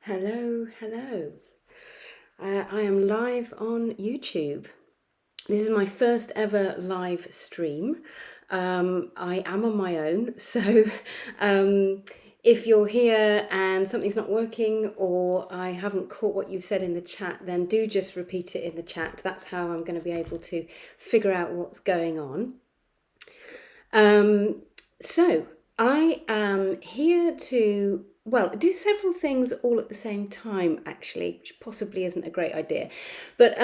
Hello, hello. I am live on YouTube. This is my first ever live stream. I am on my own, so if you're here and something's not working or I haven't caught what you've said in the chat, then do just repeat it in the chat. That's how I'm going to be able to figure out what's going on. So I am here to, well, do several things all at the same time, actually, which possibly isn't a great idea. But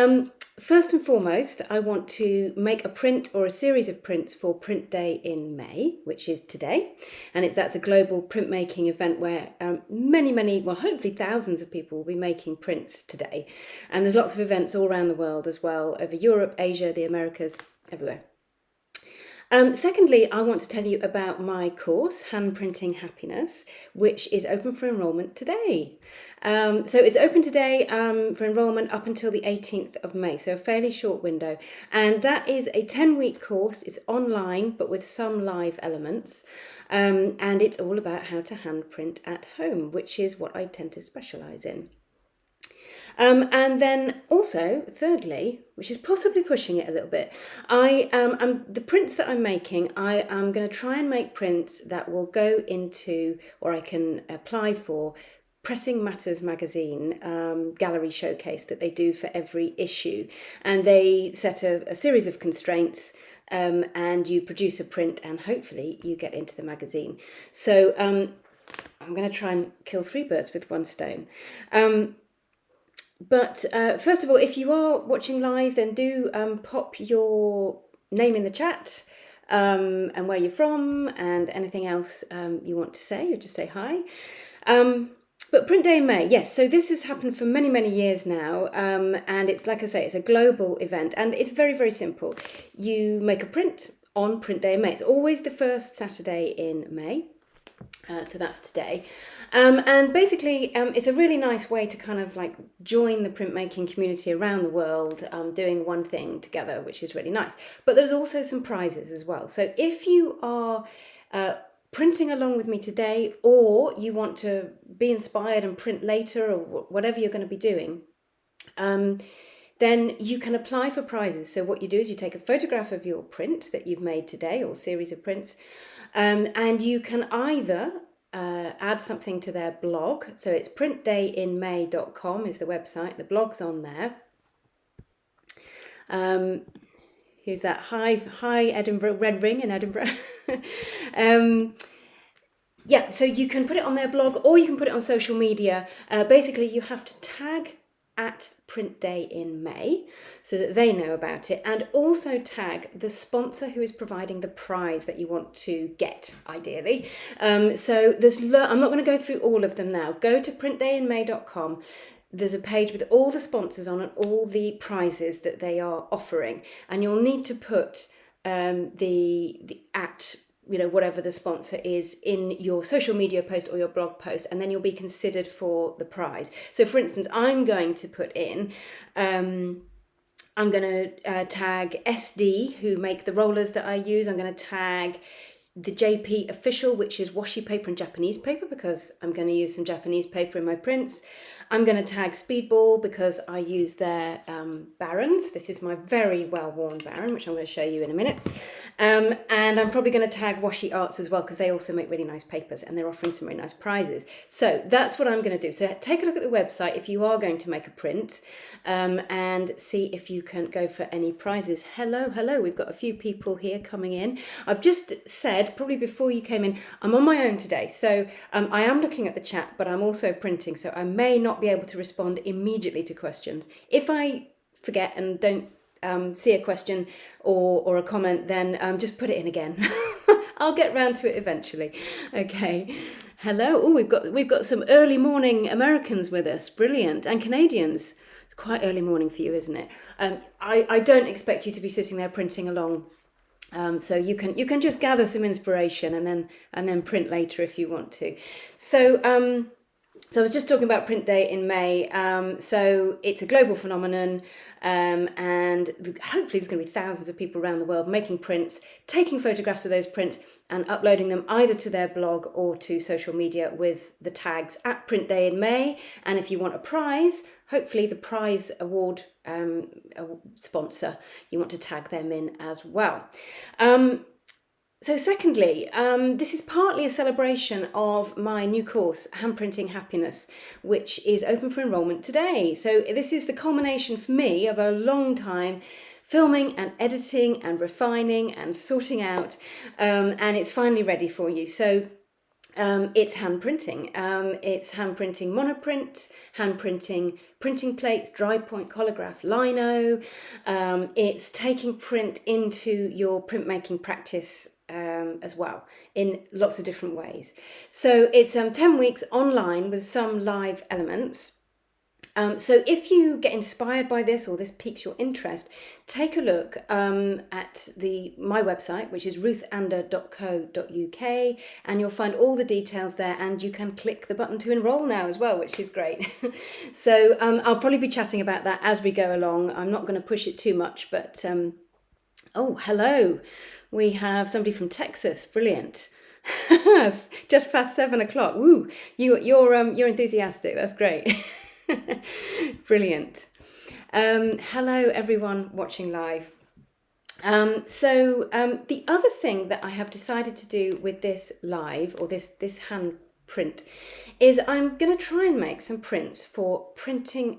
first and foremost, I want to make a print or a series of prints for Print Day in May, which is today. And that's a global printmaking event where many, well, hopefully thousands of people will be making prints today. And there's lots of events all around the world as well, over Europe, Asia, the Americas, everywhere. Secondly, I want to tell you about my course, Handprinting Happiness, which is open for enrolment today. So it's open today for enrolment up until the 18th of May, so a fairly short window. And that is a 10-week course. It's online, but with some live elements. And it's all about how to handprint at home, which is what I tend to specialise in. And then also, thirdly, which is possibly pushing it a little bit, the prints that I'm making, I am going to try and make prints that will go into, or I can apply for, Pressing Matters magazine gallery showcase that they do for every issue. And they set a series of constraints and you produce a print and hopefully you get into the magazine. So I'm going to try and kill three birds with one stone. But first of all, if you are watching live, then do pop your name in the chat and where you're from and anything else you want to say, or just say hi. But Print Day in May, yes, so this has happened for many years now, and it's, like I say, it's a global event, and it's very simple. You make a print on Print Day in May. It's always the first Saturday in May. So that's today. And basically, it's a really nice way to kind of like join the printmaking community around the world, doing one thing together, which is really nice. But there's also some prizes as well. So if you are printing along with me today, or you want to be inspired and print later, or whatever you're going to be doing, then you can apply for prizes. So what you do is you take a photograph of your print that you've made today, or series of prints, and you can either add something to their blog. So it's printdayinmay.com is the website. The blog's on there. Who's that? Hi, Edinburgh, Red Ring in Edinburgh. Yeah, so you can put it on their blog or you can put it on social media. Basically, you have to tag at Print Day in May so that they know about it, and also tag the sponsor who is providing the prize that you want to get, ideally. So I'm not going to go through all of them now. Go to printdayinmay.com. There's a page with all the sponsors on and all the prizes that they are offering, and you'll need to put the at whatever the sponsor is in your social media post or your blog post, and then you'll be considered for the prize. So for instance, I'm going to put in, I'm going to tag SD, who make the rollers that I use. I'm going to tag the JP Official, which is washi paper and Japanese paper, because I'm going to use some Japanese paper in my prints. I'm going to tag Speedball because I use their Barons. This is my very well-worn Baron, which I'm going to show you in a minute. And I'm probably going to tag Washi Arts as well, because they also make really nice papers and they're offering some really nice prizes. So that's what I'm going to do. So take a look at the website if you are going to make a print, and see if you can go for any prizes. Hello. We've got a few people here coming in. I've just said, probably before you came in, I'm on my own today. So I am looking at the chat, but I'm also printing. So I may not be able to respond immediately to questions. If I forget and don't see a question or a comment, then just put it in again. I'll get round to it eventually. Okay. Hello. Oh, we've got some early morning Americans with us. Brilliant. And Canadians. It's quite early morning for you, isn't it? I don't expect you to be sitting there printing along. So you can just gather some inspiration and then print later if you want to. So So I was just talking about Print Day in May. So it's a global phenomenon, and hopefully there's going to be thousands of people around the world making prints, taking photographs of those prints and uploading them either to their blog or to social media with the tags at Print Day in May. And if you want a prize, hopefully the prize award sponsor, you want to tag them in as well. So secondly, this is partly a celebration of my new course, Handprinting Happiness, which is open for enrolment today. So this is the culmination for me of a long time filming and editing and refining and sorting out, and it's finally ready for you. So it's hand printing. It's hand printing monoprint, hand printing printing plates, dry point collagraph, lino. It's taking print into your printmaking practice as well in lots of different ways. So it's 10 weeks online with some live elements. So if you get inspired by this or this piques your interest, take a look at my website, which is ruthander.co.uk, and you'll find all the details there, and you can click the button to enroll now as well, which is great. So I'll probably be chatting about that as we go along. I'm not going to push it too much, but oh, hello. We have somebody from Texas. Brilliant. Just past 7 o'clock. Woo! You're enthusiastic. That's great. Brilliant. Hello everyone watching live. So the other thing that I have decided to do with this live, or this hand print, is I'm going to try and make some prints for Pressing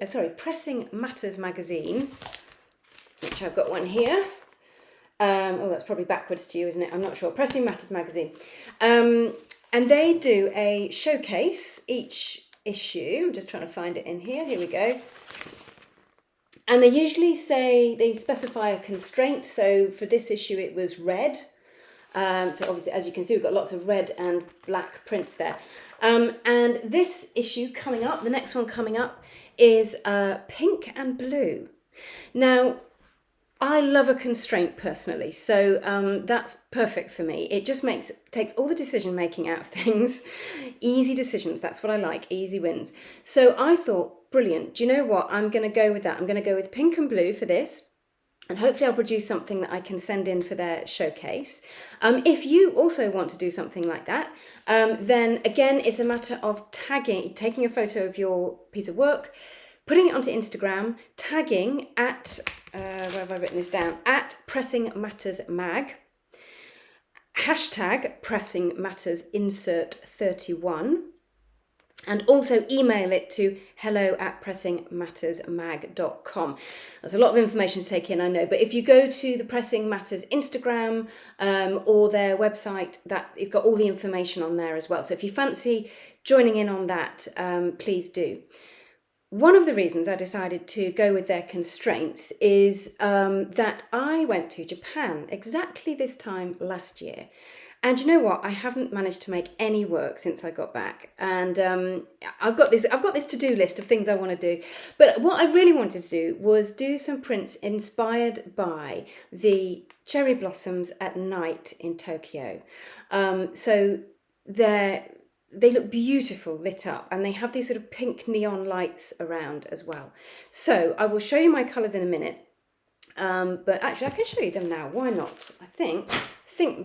Matters magazine, which I've got one here. Oh, that's probably backwards to you, isn't it? I'm not sure. Pressing Matters magazine. And they do a showcase each issue. I'm just trying to find it in here. Here we go. And they usually they specify a constraint. So for this issue, it was red. So obviously, as you can see, we've got lots of red and black prints there. And this issue coming up, the next one coming up, is pink and blue. Now, I love a constraint personally, so that's perfect for me. It just takes all the decision making out of things. Easy decisions, that's what I like, easy wins. So I thought, brilliant, do you know what? I'm going to go with that. I'm going to go with pink and blue for this. And hopefully I'll produce something that I can send in for their showcase. If you also want to do something like that, then again, it's a matter of taking a photo of your piece of work, putting it onto Instagram, tagging at, where have I written this down? At Pressing Matters Mag, hashtag Pressing Matters Insert 31, and also email it to hello@pressingmattersmag.com. There's a lot of information to take in, I know, but if you go to the Pressing Matters Instagram or their website, it's got all the information on there as well. So if you fancy joining in on that, please do. One of the reasons I decided to go with their constraints is that I went to Japan exactly this time last year. And you know what? I haven't managed to make any work since I got back. And I've got this to-do list of things I want to do. But what I really wanted to do was do some prints inspired by the cherry blossoms at night in Tokyo. So they look beautiful lit up, and they have these sort of pink neon lights around as well. So I will show you my colours in a minute, but actually I can show you them now. Why not? I think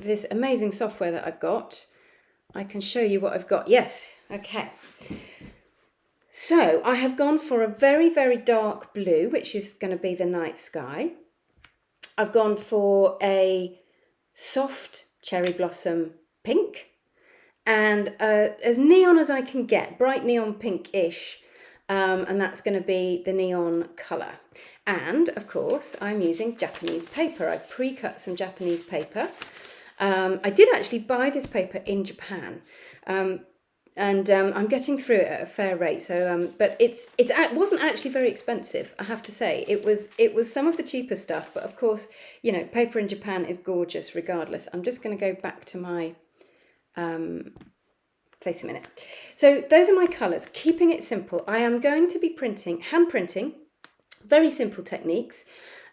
this amazing software that I've got, I can show you what I've got. Yes, okay. So I have gone for a very, very dark blue, which is going to be the night sky. I've gone for a soft cherry blossom pink, and as neon as I can get, bright neon pink-ish, and that's going to be the neon colour. And of course I'm using Japanese paper. I've pre-cut some Japanese paper. I did actually buy this paper in Japan, and I'm getting through it at a fair rate. So, but it wasn't actually very expensive, I have to say. It was some of the cheaper stuff, but of course, you know, paper in Japan is gorgeous regardless. I'm just going to go back to my face a minute. So those are my colours, keeping it simple. I am going to be hand printing, very simple techniques.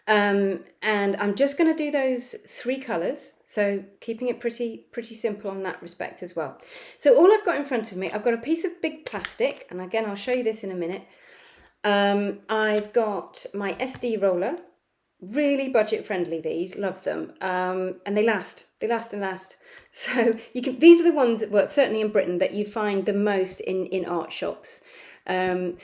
And I'm just going to do those 3 colours, so keeping it pretty simple on that respect as well. So all I've got in front of me, I've got a piece of big plastic, and again I'll show you this in a minute. I've got my SD roller, really budget friendly, these, love them, and they last and last. So these are the ones that, well, certainly in Britain, that you find the most in art shops. And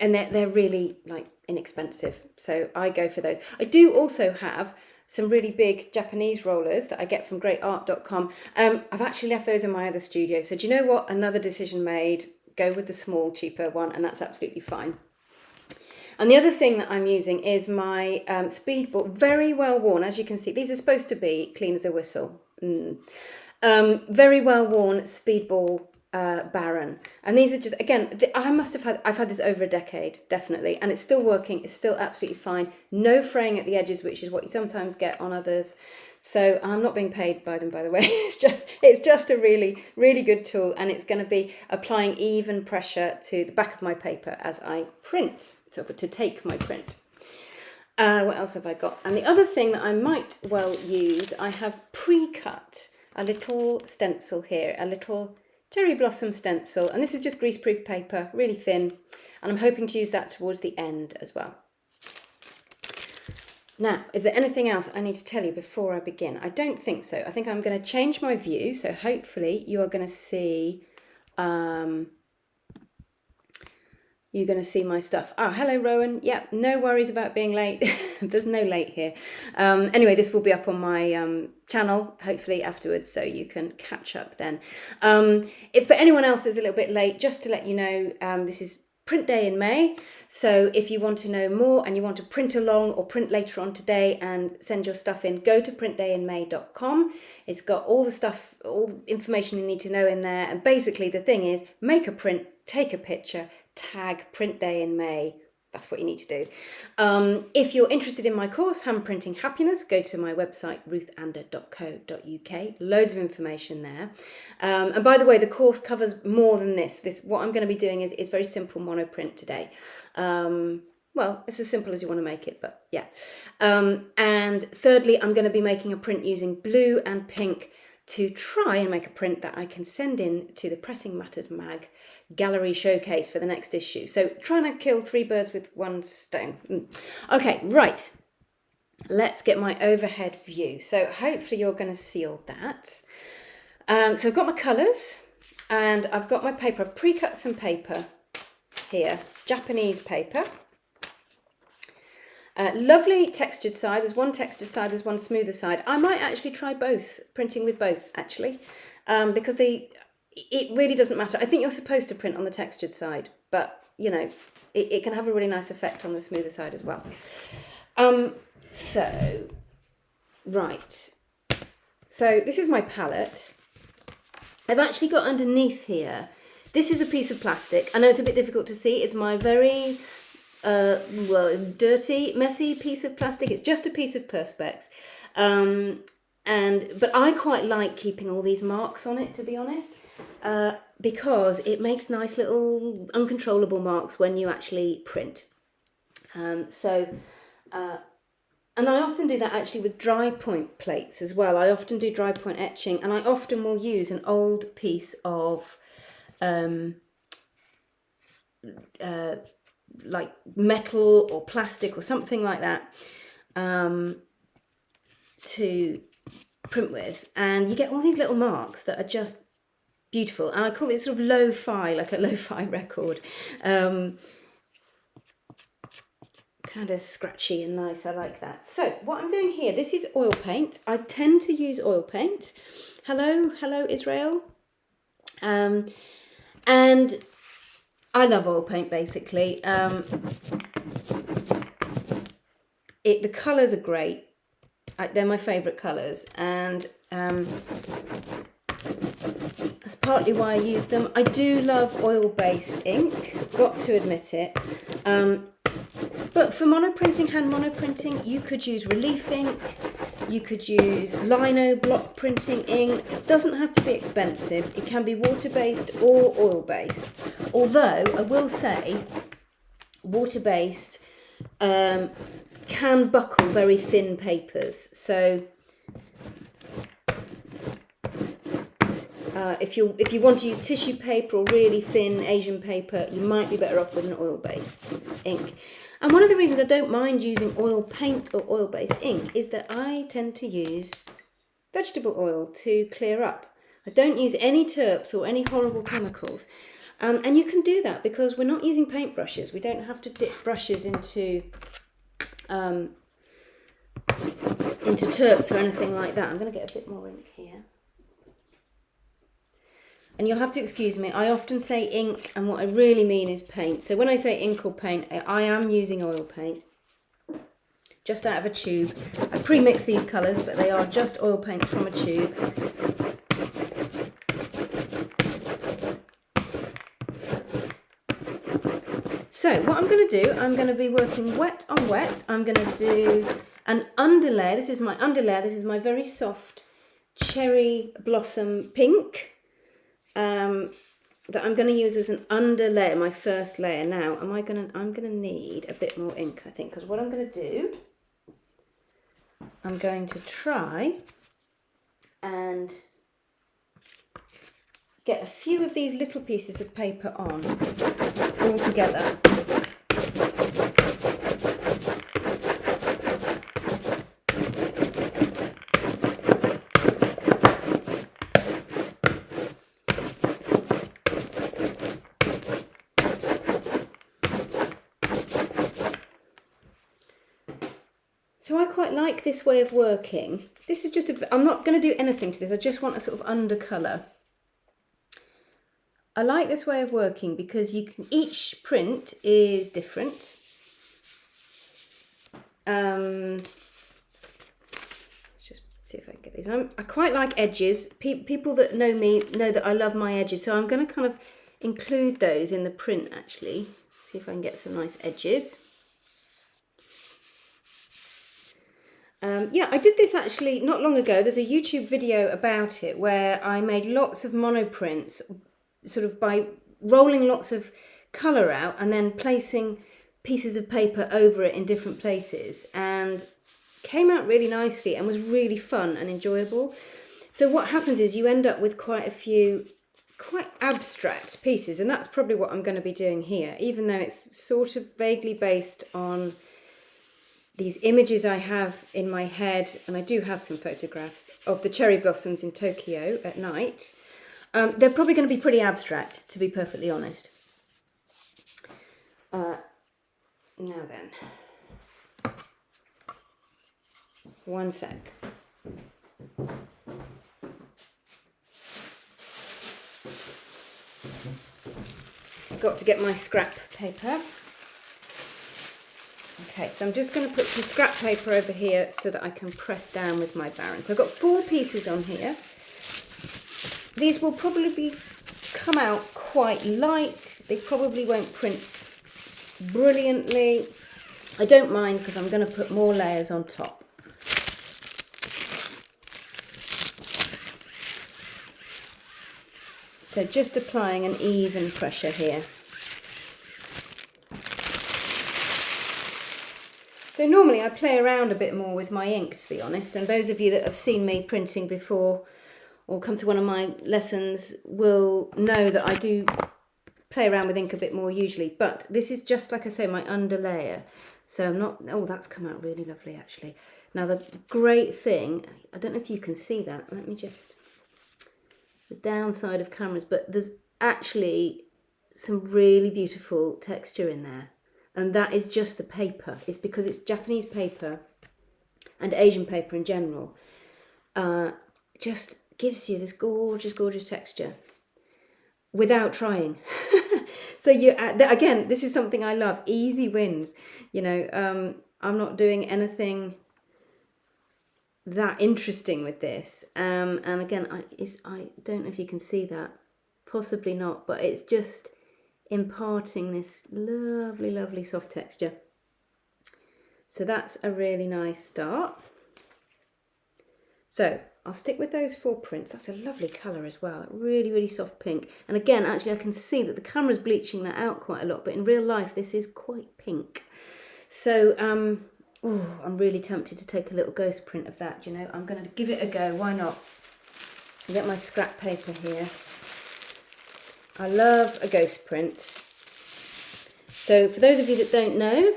they're really like inexpensive, so I go for those. I do also have some really big Japanese rollers that I get from greatart.com. I've actually left those in my other studio, so do you know what, another decision made, go with the small cheaper one, and that's absolutely fine. And the other thing that I'm using is my Speedball, very well worn, as you can see. These are supposed to be clean as a whistle. Very well worn Speedball Baron. And these are just, again, I've had this over a decade, definitely, and it's still working. It's still absolutely fine. No fraying at the edges, which is what you sometimes get on others. So I'm not being paid by them, by the way. It's just a really, really good tool, and it's going to be applying even pressure to the back of my paper as I print, so to take my print. What else have I got? And the other thing that I might well use, I have pre-cut a little stencil here, a little cherry blossom stencil, and this is just greaseproof paper, really thin, and I'm hoping to use that towards the end as well. Now, is there anything else I need to tell you before I begin? I don't think so. I think I'm going to change my view, so hopefully you are going to see my stuff. Oh, hello, Rowan. Yeah, no worries about being late. There's no late here. Anyway, this will be up on my channel, hopefully afterwards, so you can catch up then. If for anyone else that's a little bit late, just to let you know, this is print day in May. So if you want to know more and you want to print along or print later on today and send your stuff in, go to printdayinmay.com. It's got all the stuff, all the information you need to know in there. And basically the thing is, make a print, take a picture, tag print day in May. That's what you need to do. If you're interested in my course, Hand Printing Happiness, go to my website, ruthander.co.uk. Loads of information there. And by the way, the course covers more than this. What I'm going to be doing is very simple monoprint today. Well, it's as simple as you want to make it, but yeah. And thirdly, I'm going to be making a print using blue and pink to try and make a print that I can send in to the Pressing Matters Mag gallery showcase for the next issue. So trying to kill 3 birds with 1 stone. Okay, right. Let's get my overhead view. So hopefully you're going to see all that. So I've got my colours and I've got my paper. I've pre-cut some paper here, Japanese paper. Lovely textured side. There's one textured side, there's one smoother side. I might actually try both, printing with both actually, because it really doesn't matter. I think you're supposed to print on the textured side, but you know, it can have a really nice effect on the smoother side as well. So this is my palette. I've actually got underneath here, this is a piece of plastic. I know it's a bit difficult to see. It's my very dirty, messy piece of plastic. It's just a piece of Perspex. But I quite like keeping all these marks on it, to be honest, because it makes nice little uncontrollable marks when you actually print. And I often do that actually with dry point plates as well. I often do dry point etching, and I often will use an old piece of like metal or plastic or something like that to print with, and you get all these little marks that are just beautiful, and I call it sort of lo-fi, like a lo-fi record. Kind of scratchy and nice. I like that. So what I'm doing here, this is oil paint. I tend to use oil paint. Hello Israel. And I love oil paint basically. The colours are great. They're my favourite colours, and that's partly why I use them. I do love oil-based ink, got to admit it. But for monoprinting, hand monoprinting, you could use relief ink, you could use lino block printing ink. It doesn't have to be expensive. It can be water-based or oil-based. Although, I will say, water-based can buckle very thin papers. So if you want to use tissue paper or really thin Asian paper, you might be better off with an oil-based ink. And one of the reasons I don't mind using oil paint or oil-based ink is that I tend to use vegetable oil to clear up. I don't use any terps or any horrible chemicals. And you can do that because we're not using paintbrushes. We don't have to dip brushes into terps or anything like that. I'm going to get a bit more ink here. And you'll have to excuse me, I often say ink and what I really mean is paint. So when I say ink or paint, I am using oil paint. Just out of a tube. I pre-mix these colours, but they are just oil paints from a tube. So what I'm going to do, I'm going to be working wet on wet. I'm going to do an underlayer. This is my underlayer. This is my very soft cherry blossom pink. That I'm going to use as an underlayer, my first layer. Now, I'm going to need a bit more ink, I think, because what I'm going to do, I'm going to try and get a few of these little pieces of paper on all together. So I quite like this way of working. This is just I'm not going to do anything to this. I just want a sort of undercolour. I like this way of working because each print is different. Let's just see if I can get these. I quite like edges. People that know me know that I love my edges. So I'm going to kind of include those in the print actually. See if I can get some nice edges. Yeah, I did this actually not long ago. There's a YouTube video about it where I made lots of monoprints sort of by rolling lots of colour out and then placing pieces of paper over it in different places, and came out really nicely and was really fun and enjoyable. So what happens is you end up with quite a few quite abstract pieces, and that's probably what I'm going to be doing here, even though it's sort of vaguely based on these images I have in my head, and I do have some photographs of the cherry blossoms in Tokyo at night. They're probably going to be pretty abstract, to be perfectly honest. Now then, one sec. I've got to get my scrap paper. Okay, so I'm just going to put some scrap paper over here so that I can press down with my Baron. So I've got 4 pieces on here. These will probably come out quite light. They probably won't print brilliantly. I don't mind because I'm going to put more layers on top. So just applying an even pressure here. So normally I play around a bit more with my ink, to be honest, and those of you that have seen me printing before or come to one of my lessons will know that I do play around with ink a bit more usually, but this is just, like I say, my underlayer. So I'm not, oh, that's come out really lovely actually. Now the great thing, I don't know if you can see that, let me just, the downside of cameras, but there's actually some really beautiful texture in there. And that is just the paper. It's because it's Japanese paper and Asian paper in general. Just gives you this gorgeous, gorgeous texture without trying. So you again, this is something I love. Easy wins. You know, I'm not doing anything that interesting with this. And again, I don't know if you can see that. Possibly not, but it's just imparting this lovely, lovely soft texture. So that's a really nice start. So I'll stick with those 4 prints. That's a lovely colour as well, really, really soft pink. And again, actually I can see that the camera's bleaching that out quite a lot, but in real life this is quite pink. So oh, I'm really tempted to take a little ghost print of that, you know. I'm going to give it a go, why not? I'll get my scrap paper here. I love a ghost print. So for those of you that don't know,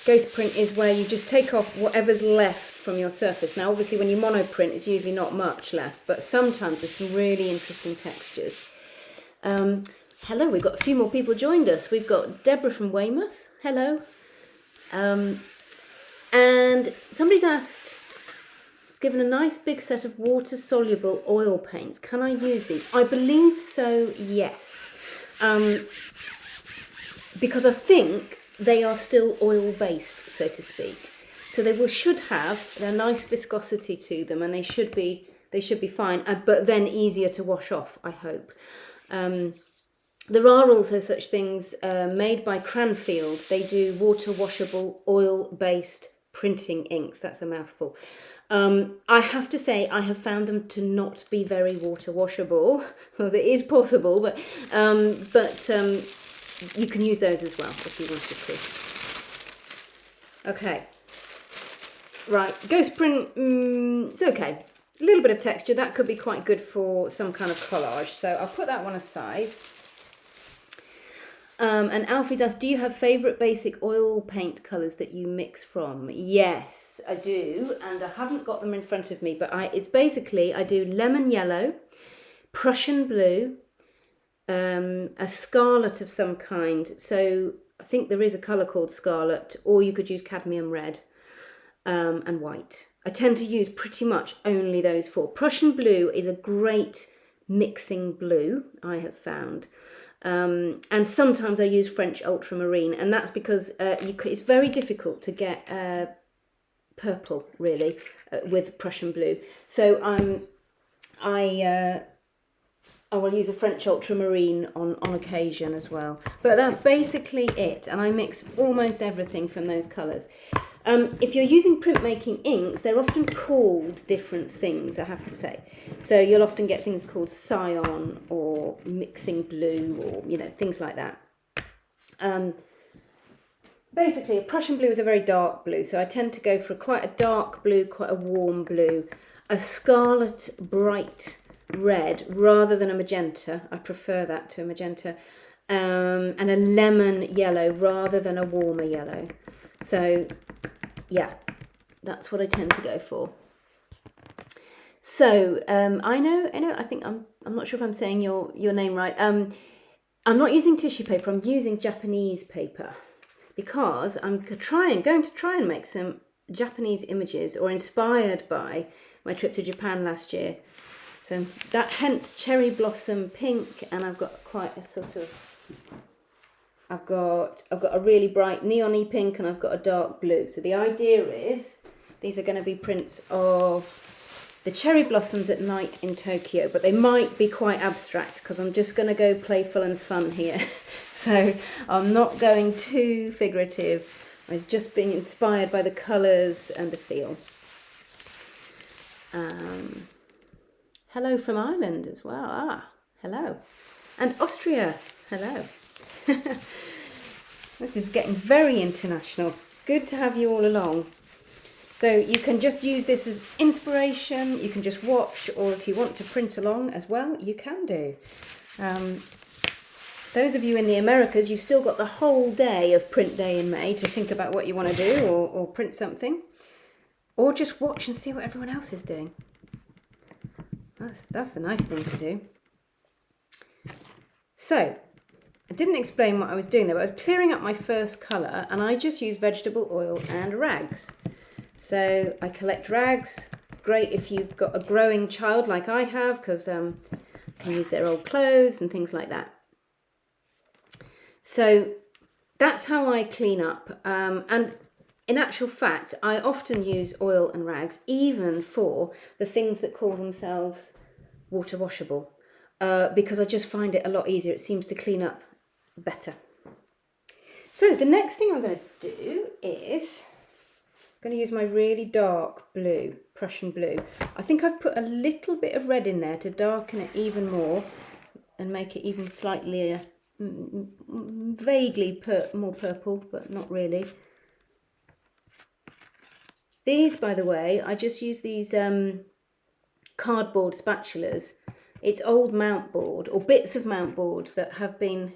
ghost print is where you just take off whatever's left from your surface. Now obviously when you monoprint it's usually not much left, but sometimes there's some really interesting textures. Hello, we've got a few more people joined us. We've got Deborah from Weymouth. Hello. And somebody's asked, it's given a nice big set of water-soluble oil paints. Can I use these? I believe so, yes. Because I think they are still oil-based, so to speak. So they should have a nice viscosity to them, and they should be fine, but then easier to wash off, I hope. There are also such things made by Cranfield. They do water washable oil-based printing inks. That's a mouthful. I have to say I have found them to not be very water washable. Well, it is possible, but you can use those as well if you wanted to. Okay. Right, ghost print, it's okay. A little bit of texture, that could be quite good for some kind of collage. So I'll put that one aside. And Alfie's asked, do you have favourite basic oil paint colours that you mix from? Yes, I do, and I haven't got them in front of me, but it's basically, I do lemon yellow, Prussian blue, a scarlet of some kind. So I think there is a colour called scarlet, or you could use cadmium red, and white. I tend to use pretty much only those four. Prussian blue is a great mixing blue, I have found. And sometimes I use French ultramarine, and that's because it's very difficult to get purple, really, with Prussian blue. So I will use a French ultramarine on occasion as well. But that's basically it, and I mix almost everything from those colours. If you're using printmaking inks, they're often called different things, I have to say. So you'll often get things called cyan or mixing blue, or, you know, things like that. Basically, a Prussian blue is a very dark blue, so I tend to go for quite a dark blue, quite a warm blue. A scarlet bright red rather than a magenta. I prefer that to a magenta. And a lemon yellow rather than a warmer yellow. So yeah, that's what I tend to go for. So I think I'm not sure if I'm saying your name right. I'm not using tissue paper, I'm using Japanese paper, because I'm going to try and make some Japanese images, or inspired by my trip to Japan last year. So that, hence cherry blossom pink, and I've got quite a sort of, I've got a really bright neon-y pink, and I've got a dark blue. So the idea is these are going to be prints of the cherry blossoms at night in Tokyo, but they might be quite abstract because I'm just going to go playful and fun here. So I'm not going too figurative. I'm just being inspired by the colours and the feel. Hello from Ireland as well. Ah, hello. And Austria. Hello. This is getting very international. Good to have you all along. So you can just use this as inspiration, you can just watch, or if you want to print along as well, you can do. Those of you in the Americas, you've still got the whole day of print day in May to think about what you want to do, or print something. Or just watch and see what everyone else is doing. That's the nice thing to do. So, I didn't explain what I was doing there, but I was clearing up my first colour, and I just use vegetable oil and rags. So I collect rags. Great if you've got a growing child like I have, because I can use their old clothes and things like that. So that's how I clean up. And in actual fact, I often use oil and rags, even for the things that call themselves water washable, because I just find it a lot easier. It seems to clean up better. So the next thing I'm going to do is I'm going to use my really dark blue, Prussian blue. I think I've put a little bit of red in there to darken it even more and make it even slightly vaguely more purple, but not really. These, by the way, I just use these cardboard spatulas. It's old mount board or bits of mount board that have been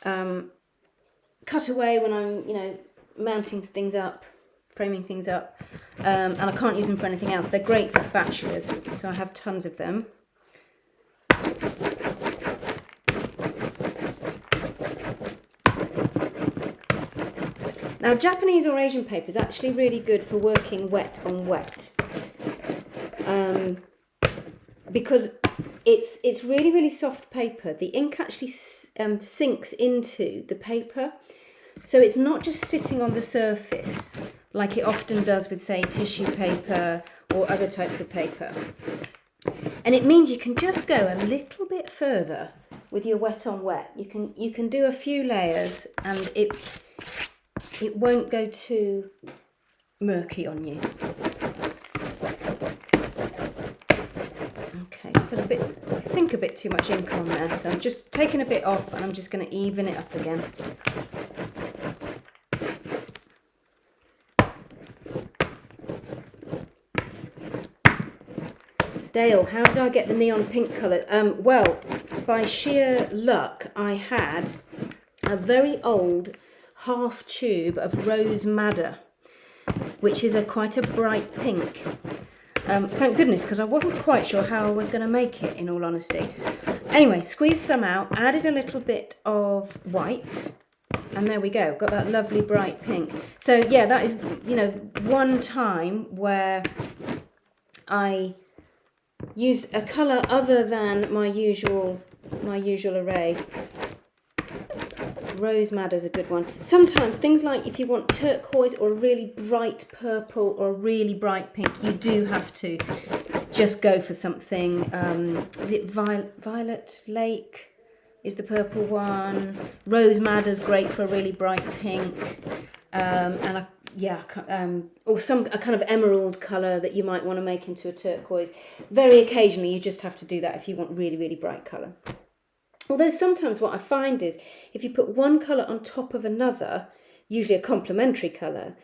cut away when I'm, mounting things up, framing things up, and I can't use them for anything else. They're great for spatulas, so I have tons of them. Now, Japanese or Asian paper is actually really good for working wet on wet, because it's really, really soft paper. The ink actually sinks into the paper, so it's not just sitting on the surface like it often does with, say, tissue paper or other types of paper. And it means you can just go a little bit further with your wet on wet. You can do a few layers and it won't go too murky on you. Okay, just had a bit too much ink on there, so I'm just taking a bit off and I'm just going to even it up again. Dale, how did I get the neon pink colour? Well, by sheer luck, I had a very old half tube of rose madder, which is quite a bright pink. Thank goodness, because I wasn't quite sure how I was going to make it, in all honesty. Anyway, squeezed some out, added a little bit of white, and there we go. Got that lovely bright pink. So yeah, that is, one time where I used a colour other than my usual array. Rose madder is a good one. Sometimes things like if you want turquoise or a really bright purple or a really bright pink, you do have to just go for something. Is it Violet Lake is the purple one. Rose madder's great for a really bright pink. Or a kind of emerald colour that you might want to make into a turquoise. Very occasionally you just have to do that if you want really, really bright colour. Although sometimes what I find is if you put one colour on top of another, usually a complementary colour,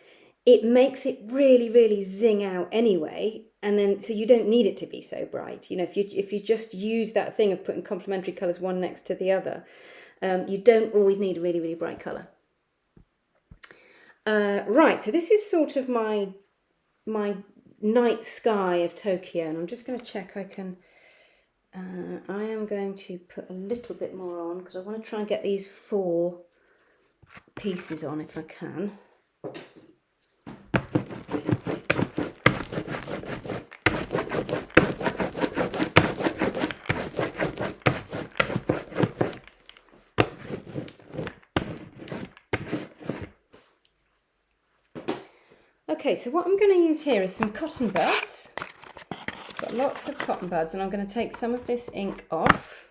it makes it really, really zing out anyway. And then, so you don't need it to be so bright. If you just use that thing of putting complementary colours one next to the other, you don't always need a really, really bright colour. Right, so this is sort of my night sky of Tokyo, and I'm just going to check I can... I am going to put a little bit more on because I want to try and get these 4 pieces on if I can. Okay, so what I'm going to use here is some cotton buds. Got lots of cotton buds, and I'm going to take some of this ink off.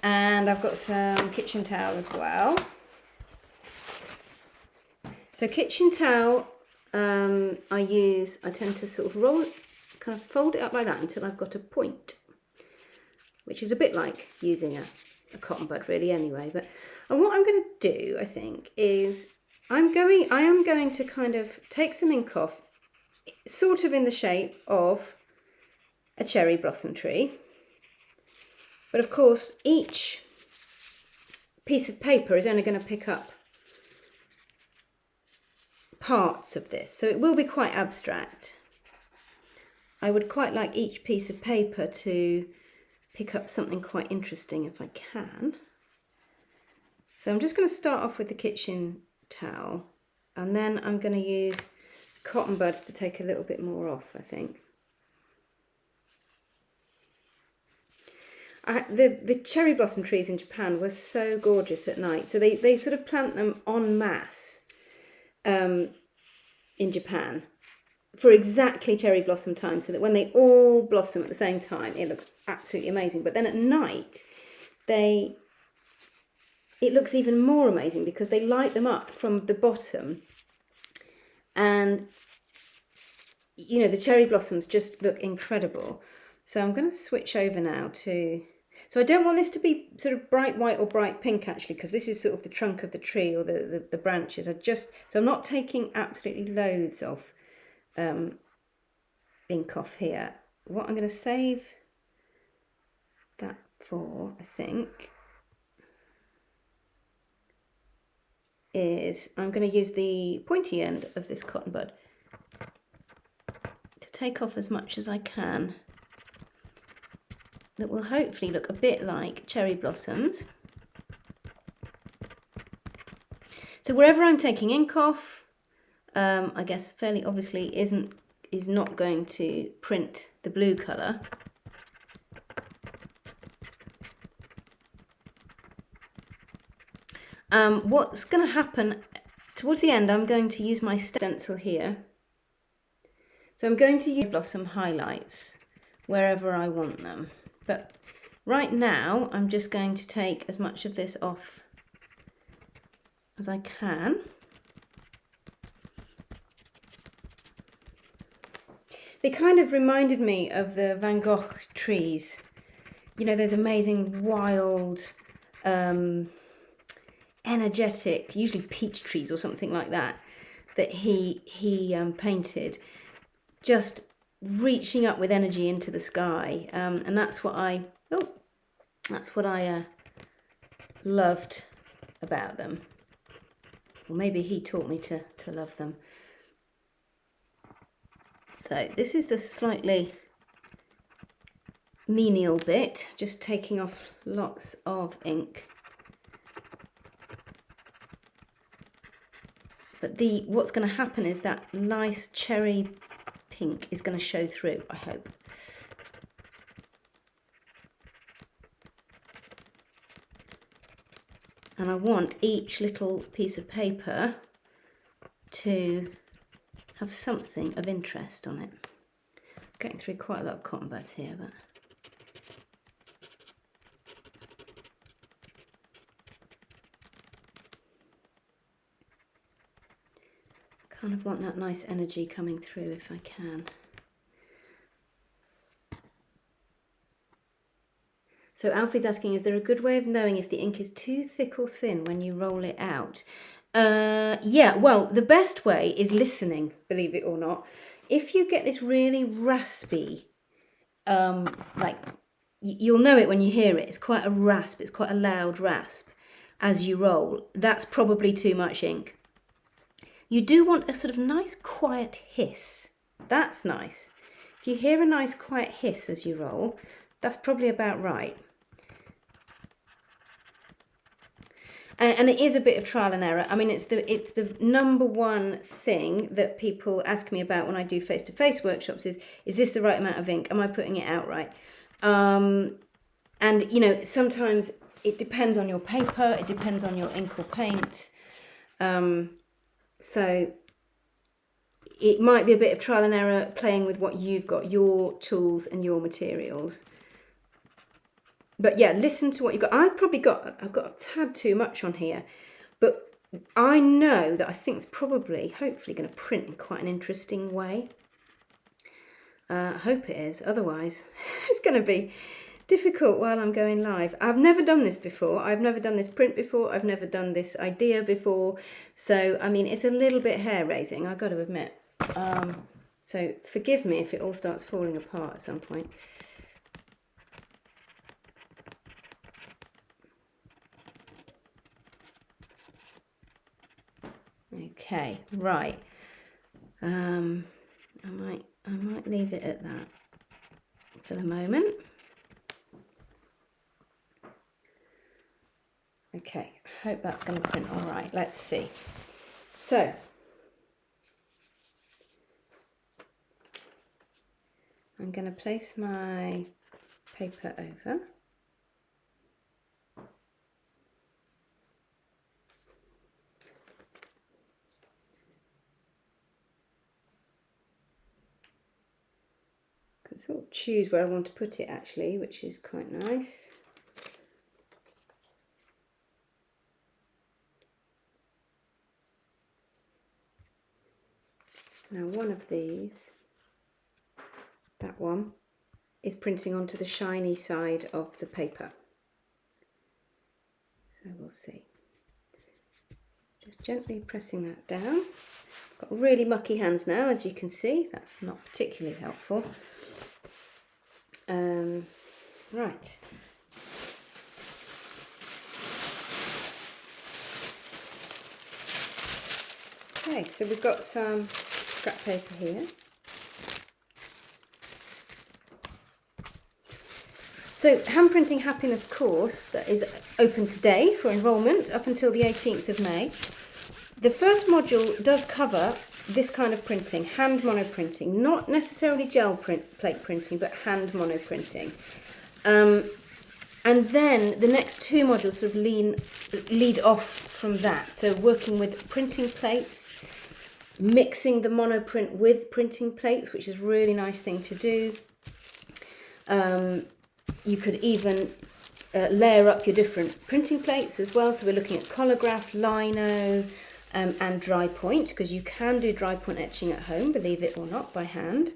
And I've got some kitchen towel as well. So kitchen towel, I tend to sort of kind of fold it up like that until I've got a point, which is a bit like using a cotton bud really anyway. And what I'm going to do, I think, is I am going to kind of take some ink off, sort of in the shape of a cherry blossom tree. But of course, each piece of paper is only going to pick up parts of this, so it will be quite abstract. I would quite like each piece of paper to pick up something quite interesting if I can. So I'm just going to start off with the kitchen towel, and then I'm going to use cotton buds to take a little bit more off, I think. The cherry blossom trees in Japan were so gorgeous at night. So they sort of plant them en masse in Japan for exactly cherry blossom time, so that when they all blossom at the same time, it looks absolutely amazing. But then at night, it looks even more amazing because they light them up from the bottom, and the cherry blossoms just look incredible. So I'm going to switch over now to So I don't want this to be sort of bright white or bright pink actually, because this is sort of the trunk of the tree or the branches. So I'm not taking absolutely loads of ink off here. What I'm going to save that for, I think, is I'm going to use the pointy end of this cotton bud to take off as much as I can. That will hopefully look a bit like cherry blossoms. So wherever I'm taking ink off, I guess fairly obviously is not going to print the blue colour. What's going to happen towards the end, I'm going to use my stencil here. So I'm going to use blossom highlights wherever I want them. But right now, I'm just going to take as much of this off as I can. They kind of reminded me of the Van Gogh trees. You know, those amazing, wild, energetic, usually peach trees or something like that, that he painted, just reaching up with energy into the sky, and that's what I loved about them. Or maybe he taught me to love them. So this is the slightly menial bit, just taking off lots of ink. But what's going to happen is that nice cherry pink is going to show through, I hope. And I want each little piece of paper to have something of interest on it. I'm getting through quite a lot of cotton buds here, but kind of want that nice energy coming through if I can. So Alfie's asking, is there a good way of knowing if the ink is too thick or thin when you roll it out? Yeah, well, the best way is listening, believe it or not. If you get this really raspy, like, you'll know it when you hear it. It's quite a rasp, it's quite a loud rasp as you roll. That's probably too much ink. You do want a sort of nice quiet hiss. That's nice. If you hear a nice quiet hiss as you roll, that's probably about right. And it is a bit of trial and error. I mean, it's the number one thing that people ask me about when I do face-to-face workshops is this the right amount of ink? Am I putting it out right? And, you know, sometimes it depends on your paper, it depends on your ink or paint. So it might be a bit of trial and error playing with what you've got, your tools and your materials. But yeah, listen to what you've got. I've got a tad too much on here, but I know that I think it's probably, hopefully, going to print in quite an interesting way. I hope it is. Otherwise, it's going to be difficult while I'm going live. I've never done this before. I've never done this print before. I've never done this idea before. So, I mean, it's a little bit hair-raising, I've got to admit. So forgive me if it all starts falling apart at some point. Okay, right. I might leave it at that for the moment. Okay, I hope that's going to print all right. Let's see. So, I'm going to place my paper over. I can sort of choose where I want to put it actually, which is quite nice. Now one of these, that one, is printing onto the shiny side of the paper. So we'll see. Just gently pressing that down. Got really mucky hands now, as you can see. That's not particularly helpful. Right. Okay, so we've got some scrap paper here. So, Handprinting Happiness course that is open today for enrolment up until the 18th of May. The first module does cover this kind of printing, hand monoprinting, not necessarily gel plate printing, but hand monoprinting. And then the next two modules sort of lead off from that. So working with printing plates, mixing the monoprint with printing plates, which is a really nice thing to do. You could even layer up your different printing plates as well. So we're looking at collograph, lino, and dry point, because you can do dry point etching at home, believe it or not, by hand.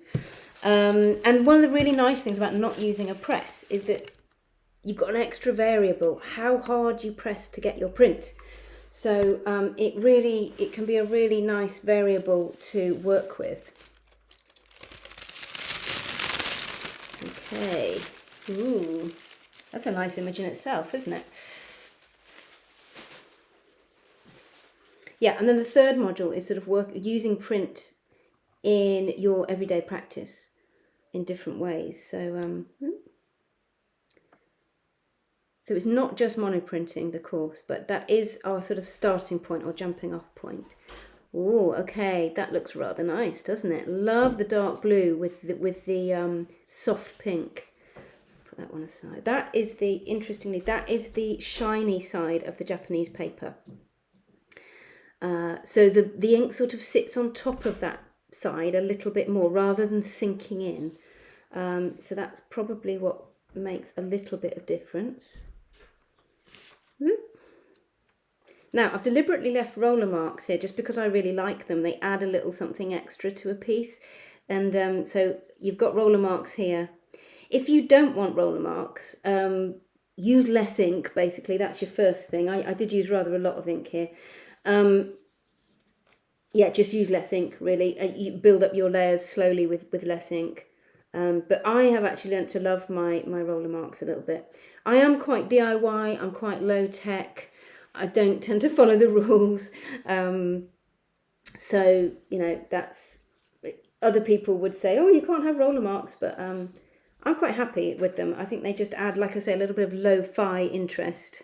And one of the really nice things about not using a press is that you've got an extra variable, how hard you press to get your print. So it can be a really nice variable to work with. Okay, ooh, that's a nice image in itself, isn't it? Yeah, and then the third module is sort of using print in your everyday practice in different ways. So so it's not just monoprinting, the course, but that is our sort of starting point or jumping off point. Oh, okay, that looks rather nice, doesn't it? Love the dark blue with the soft pink. Put that one aside. That is interestingly, that is the shiny side of the Japanese paper. So the ink sort of sits on top of that side a little bit more rather than sinking in. So that's probably what makes a little bit of difference. Now, I've deliberately left roller marks here just because I really like them. They add a little something extra to a piece. And so you've got roller marks here. If you don't want roller marks, use less ink, basically. That's your first thing. I did use rather a lot of ink here. Yeah, just use less ink, really. You build up your layers slowly with less ink. But I have actually learnt to love my roller marks a little bit. I am quite DIY, I'm quite low tech. I don't tend to follow the rules. So, you know, that's, other people would say, oh, you can't have roller marks, but I'm quite happy with them. I think they just add, like I say, a little bit of lo-fi interest.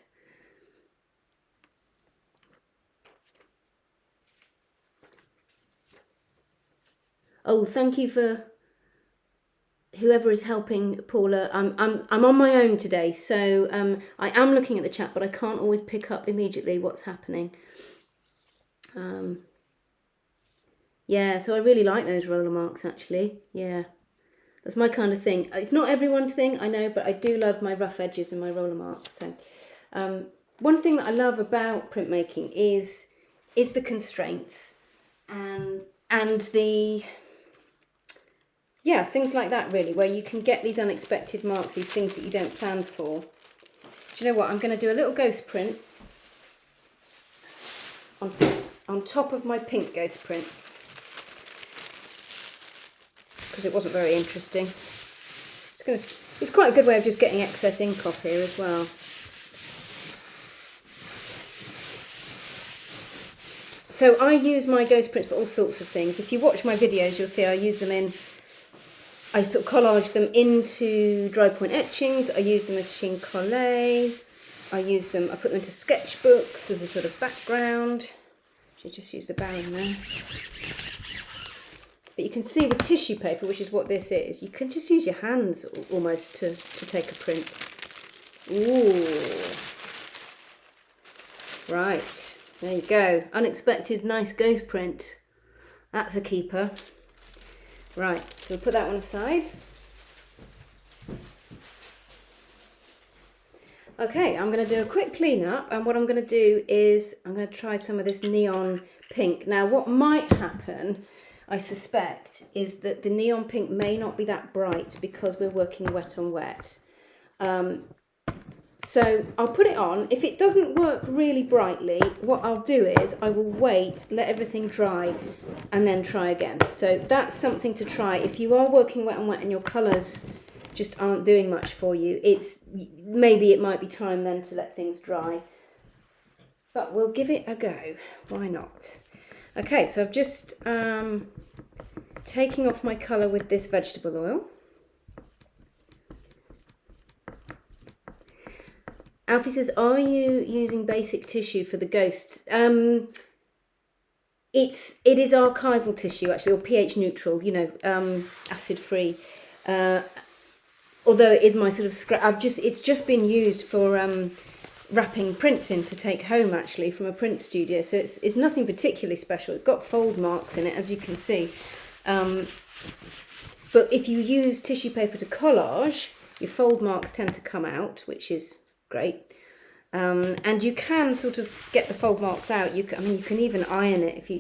Oh, thank you for whoever is helping Paula. I'm on my own today, so I am looking at the chat, but I can't always pick up immediately what's happening. Yeah, so I really like those roller marks, actually. Yeah, that's my kind of thing. It's not everyone's thing, I know, but I do love my rough edges and my roller marks. So one thing that I love about printmaking is the constraints and the, yeah, things like that, really, where you can get these unexpected marks, these things that you don't plan for. Do you know what? I'm going to do a little ghost print on top of my pink ghost print, because it wasn't very interesting. It's quite a good way of just getting excess ink off here as well. So I use my ghost prints for all sorts of things. If you watch my videos, you'll see I use them I sort of collage them into dry point etchings. I use them as chine collé. I put them into sketchbooks as a sort of background. Should just use the barrel there. But you can see with tissue paper, which is what this is, you can just use your hands almost to take a print. Ooh. Right, there you go. Unexpected nice ghost print. That's a keeper. Right, so we'll put that one aside. Okay, I'm going to do a quick clean up, and what I'm going to do is I'm going to try some of this neon pink. Now, what might happen, I suspect, is that the neon pink may not be that bright because we're working wet on wet. So I'll put it on. If it doesn't work really brightly, what I'll do is I will wait, let everything dry, and then try again. So that's something to try. If you are working wet on wet and your colours just aren't doing much for you, maybe it might be time then to let things dry. But we'll give it a go. Why not? Okay, so I've just taking off my colour with this vegetable oil. Alfie says, are you using basic tissue for the ghosts? It is archival tissue actually, or pH neutral, you know, acid free. Although it is my sort of scrap, it's just been used for wrapping prints in to take home actually from a print studio. So it's nothing particularly special. It's got fold marks in it, as you can see. But if you use tissue paper to collage, your fold marks tend to come out, which is great. And you can sort of get the fold marks out. You can even iron it if you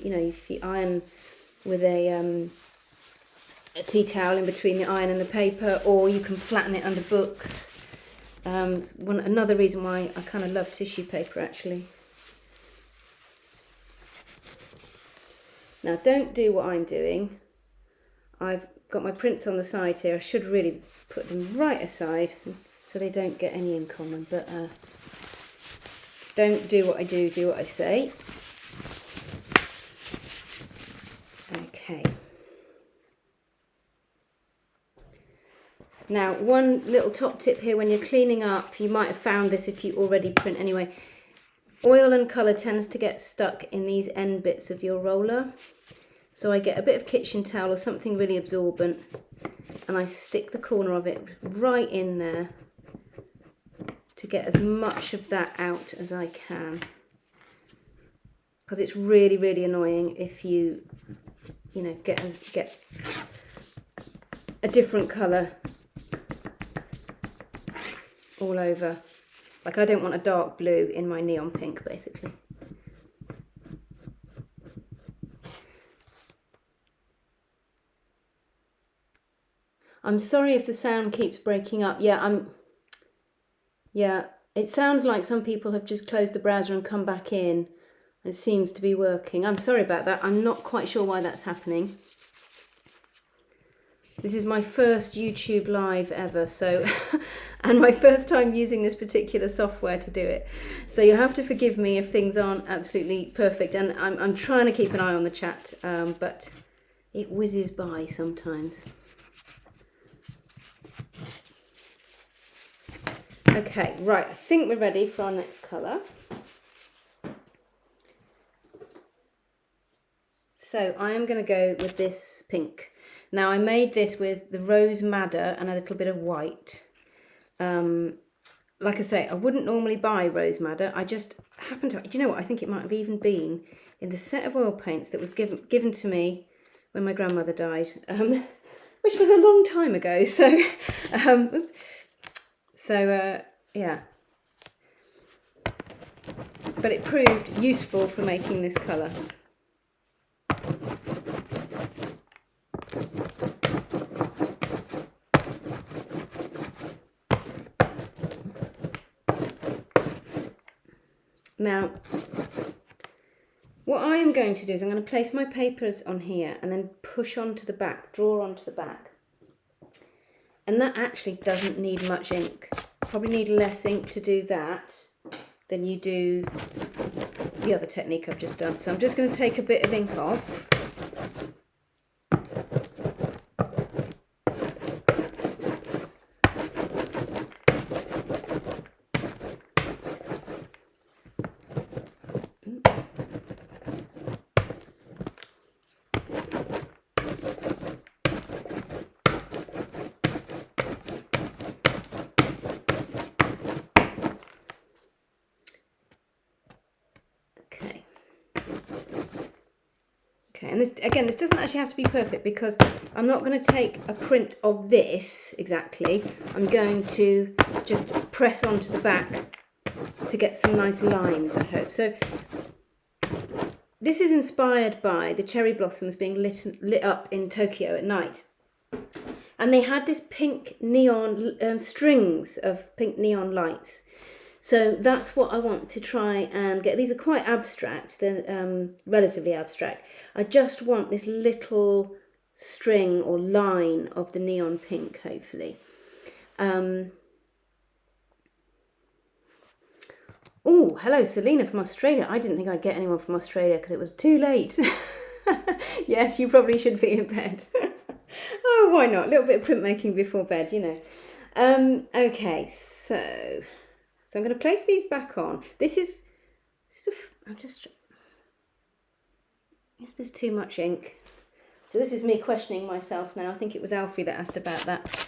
iron with a tea towel in between the iron and the paper, or you can flatten it under books. Another reason why I kind of love tissue paper actually. Now don't do what I'm doing. I've got my prints on the side here. I should really put them right aside so they don't get any ink on them, but don't do what I do, do what I say. Okay. Now, one little top tip here when you're cleaning up, you might have found this if you already print anyway, oil and colour tends to get stuck in these end bits of your roller. So I get a bit of kitchen towel or something really absorbent and I stick the corner of it right in there to get as much of that out as I can. Because it's really, really annoying if you get a different colour all over. Like I don't want a dark blue in my neon pink basically. I'm sorry if the sound keeps breaking up. Yeah, it sounds like some people have just closed the browser and come back in. It seems to be working. I'm sorry about that. I'm not quite sure why that's happening. This is my first YouTube live ever, so and my first time using this particular software to do it. So you'll have to forgive me if things aren't absolutely perfect. And I'm trying to keep an eye on the chat, but it whizzes by sometimes. Okay, right, I think we're ready for our next colour. So I am going to go with this pink. Now I made this with the rose madder and a little bit of white. Like I say, I wouldn't normally buy rose madder. I just happened to, do you know what, I think it might have even been in the set of oil paints that was given to me when my grandmother died, which was a long time ago. So, yeah. But it proved useful for making this colour. Now, what I am going to do is I'm going to place my papers on here and then push onto the back, draw onto the back. And that actually doesn't need much ink. Probably need less ink to do that than you do the other technique I've just done. So I'm just going to take a bit of ink off. Okay, and this doesn't actually have to be perfect because I'm not going to take a print of this exactly. I'm going to just press onto the back to get some nice lines, I hope. So this is inspired by the cherry blossoms being lit up in Tokyo at night. And they had this pink neon, strings of pink neon lights. So that's what I want to try and get. These are quite abstract, they're relatively abstract. I just want this little string or line of the neon pink, hopefully. Oh, hello, Selena from Australia. I didn't think I'd get anyone from Australia because it was too late. Yes, you probably should be in bed. Oh, why not? A little bit of printmaking before bed, you know. Okay, so I'm going to place these back on. Is this too much ink? So this is me questioning myself now. I think it was Alfie that asked about that.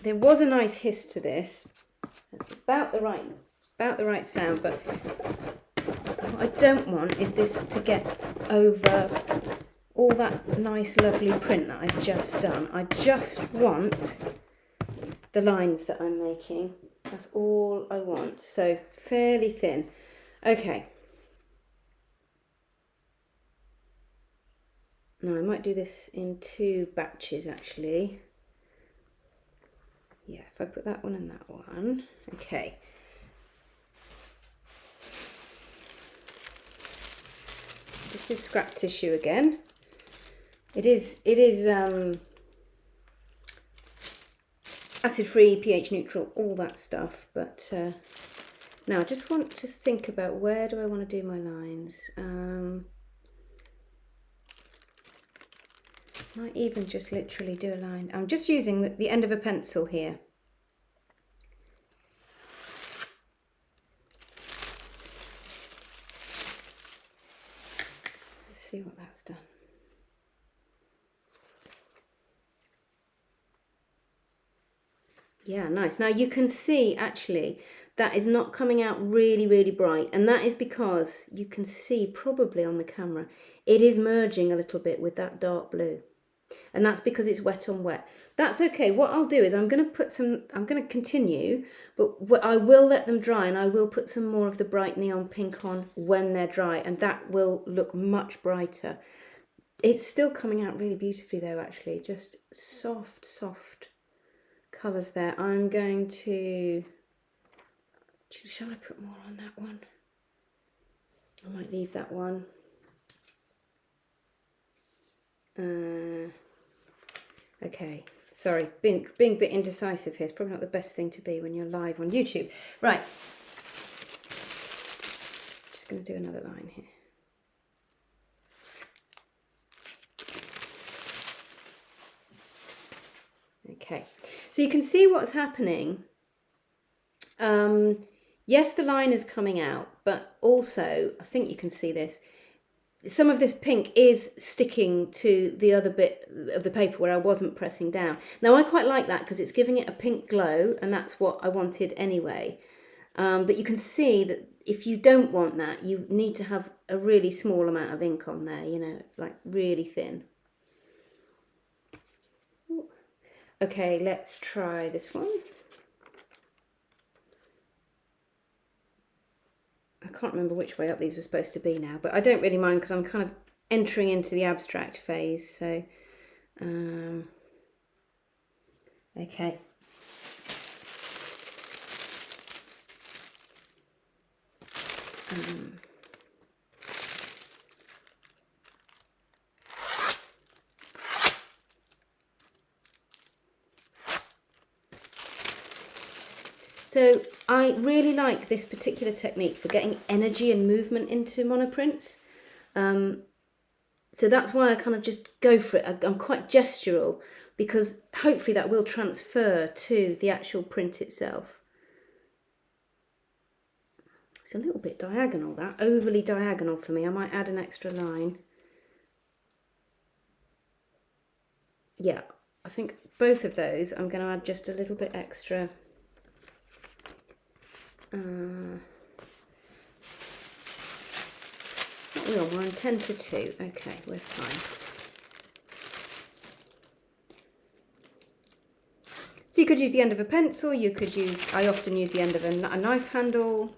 There was a nice hiss to this. About the right sound, but what I don't want is this to get over all that nice lovely print that I've just done. I just want the lines that I'm making. That's all I want. So fairly thin. Okay. Now I might do this in 2 batches actually. Yeah, if I put that one and that one. Okay. This is scrap tissue again. It is acid-free, pH neutral, all that stuff. But now I just want to think about where do I want to do my lines. Might even just literally do a line. I'm just using the end of a pencil here. Let's see what that's done. Yeah, nice. Now you can see actually that is not coming out really, really bright. And that is because you can see probably on the camera, it is merging a little bit with that dark blue. And that's because it's wet on wet. That's okay. What I'll do is I'm going to continue, but I will let them dry and I will put some more of the bright neon pink on when they're dry, and that will look much brighter. It's still coming out really beautifully though, actually, just soft, soft colours there. I'm going to, shall I put more on that one? I might leave that one. Okay, sorry, being a bit indecisive here. It's probably not the best thing to be when you're live on YouTube. Right, just going to do another line here. Okay, so you can see what's happening. Yes, the line is coming out, but also, I think you can see this, some of this pink is sticking to the other bit of the paper where I wasn't pressing down. Now I quite like that because it's giving it a pink glow, and that's what I wanted anyway. But you can see that if you don't want that, you need to have a really small amount of ink on there, you know, like really thin. Okay, let's try this one. I can't remember which way up these were supposed to be now, but I don't really mind because I'm kind of entering into the abstract phase. So, okay. So I really like this particular technique for getting energy and movement into monoprints. So that's why I kind of just go for it. I'm quite gestural because hopefully that will transfer to the actual print itself. It's a little bit diagonal, that, overly diagonal for me. I might add an extra line. Yeah, I think both of those I'm going to add just a little bit extra. We're on 10 to 2. Okay, we're fine. So you could use the end of a pencil, you could use, I often use the end of a knife handle.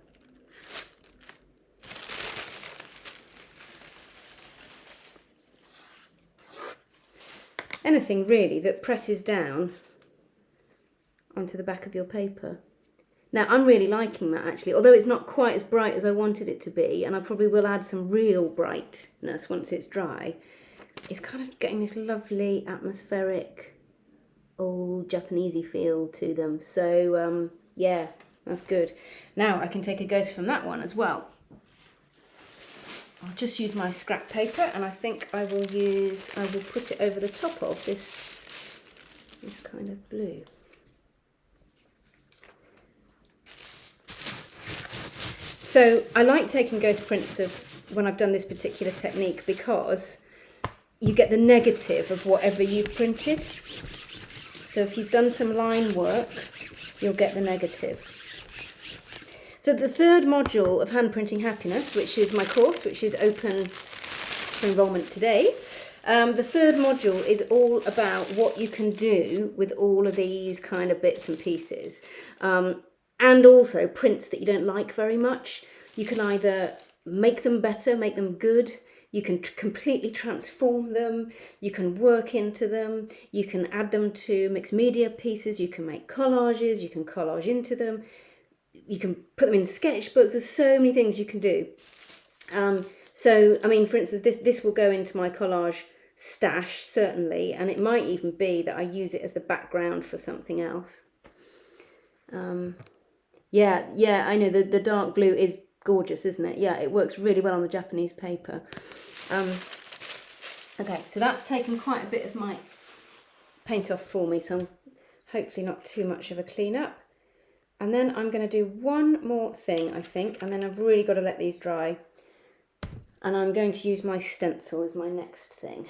anything really that presses down onto the back of your paper. Now I'm really liking that actually, although it's not quite as bright as I wanted it to be, and I probably will add some real brightness once it's dry. It's kind of getting this lovely atmospheric old Japanesey feel to them. So yeah, that's good. Now I can take a ghost from that one as well. I'll just use my scrap paper, and I think I will put it over the top of this kind of blue. So I like taking ghost prints of when I've done this particular technique, because you get the negative of whatever you've printed. So if you've done some line work, you'll get the negative. So the third module of Hand Printing Happiness, which is my course, which is open for enrolment today, the third module is all about what you can do with all of these kind of bits and pieces. And also prints that you don't like very much. You can either make them better, make them good, you can completely transform them, you can work into them, you can add them to mixed media pieces, you can make collages, you can collage into them, you can put them in sketchbooks. There's so many things you can do. So, I mean, for instance, this will go into my collage stash, certainly, and it might even be that I use it as the background for something else. Yeah, I know the dark blue is gorgeous, isn't it? Yeah, it works really well on the Japanese paper. Okay, so that's taken quite a bit of my paint off for me, so I'm hopefully not too much of a clean up. And then I'm going to do one more thing, I think, and then I've really got to let these dry. And I'm going to use my stencil as my next thing.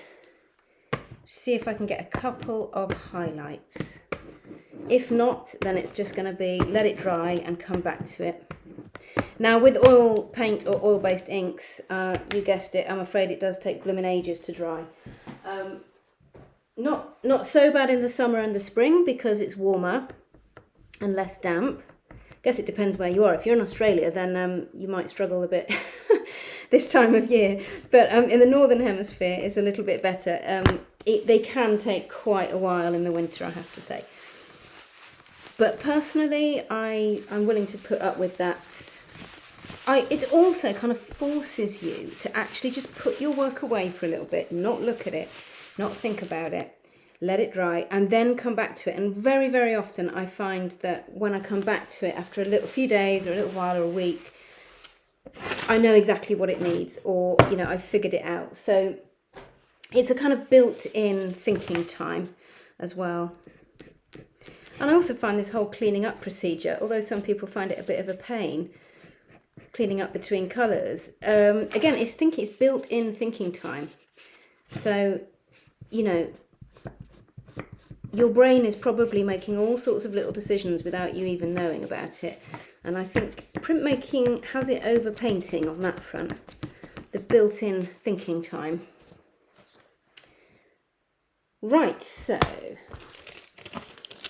See if I can get a couple of highlights. If not, then it's just going to be let it dry and come back to it. Now with oil paint or oil-based inks, you guessed it, I'm afraid it does take blooming ages to dry. Not so bad in the summer and the spring because it's warmer and less damp. I guess it depends where you are. If you're in Australia, then you might struggle a bit this time of year. But in the Northern Hemisphere, it's a little bit better. They can take quite a while in the winter, I have to say. But personally, I'm willing to put up with that. It also kind of forces you to actually just put your work away for a little bit, not look at it, not think about it, let it dry, and then come back to it. And very, very often I find that when I come back to it after a few days or a little while or a week, I know exactly what it needs, or, you know, I've figured it out. So it's a kind of built-in thinking time as well. And I also find this whole cleaning up procedure, although some people find it a bit of a pain, cleaning up between colours, again, it's built-in thinking time. So, you know, your brain is probably making all sorts of little decisions without you even knowing about it. And I think printmaking has it over painting on that front, the built-in thinking time. Right, so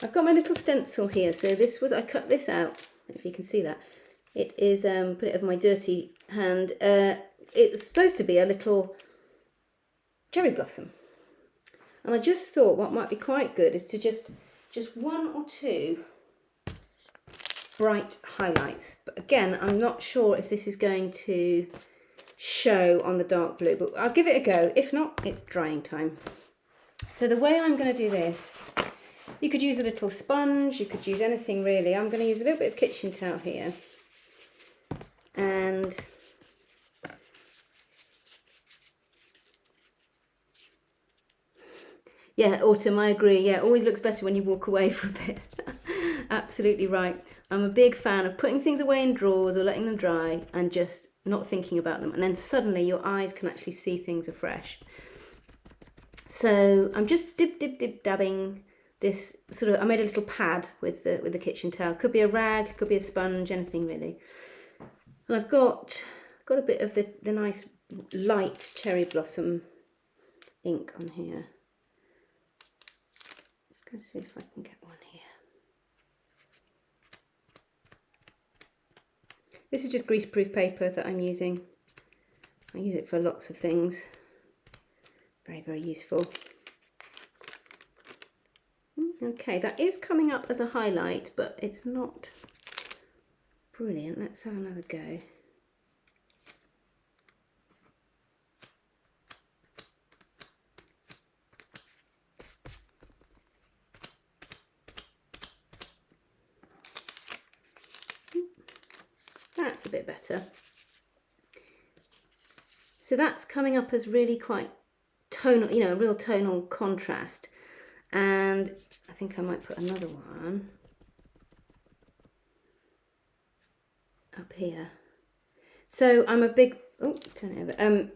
I've got my little stencil here. So I cut this out, if you can see that. It is, put it over my dirty hand. It's supposed to be a little cherry blossom. And I just thought what might be quite good is to just one or two bright highlights. But again, I'm not sure if this is going to show on the dark blue, but I'll give it a go. If not, it's drying time. So the way I'm going to do this, you could use a little sponge, you could use anything really. I'm going to use a little bit of kitchen towel here. And yeah, Autumn, I agree. Yeah, it always looks better when you walk away for a bit. Absolutely right. I'm a big fan of putting things away in drawers or letting them dry and just not thinking about them. And then suddenly your eyes can actually see things afresh. So I'm just dabbing this sort of, I made a little pad with the kitchen towel. Could be a rag, could be a sponge, anything really. And I've got a bit of the nice light cherry blossom ink on here. Just going to see if I can get one here. This is just greaseproof paper that I'm using. I use it for lots of things. Very, very useful. Okay, that is coming up as a highlight, but it's not brilliant. Let's have another go. That's a bit better. So that's coming up as really quite tonal, you know, a real tonal contrast. And I think I might put another one up here. So I'm a big, oh, turn it over.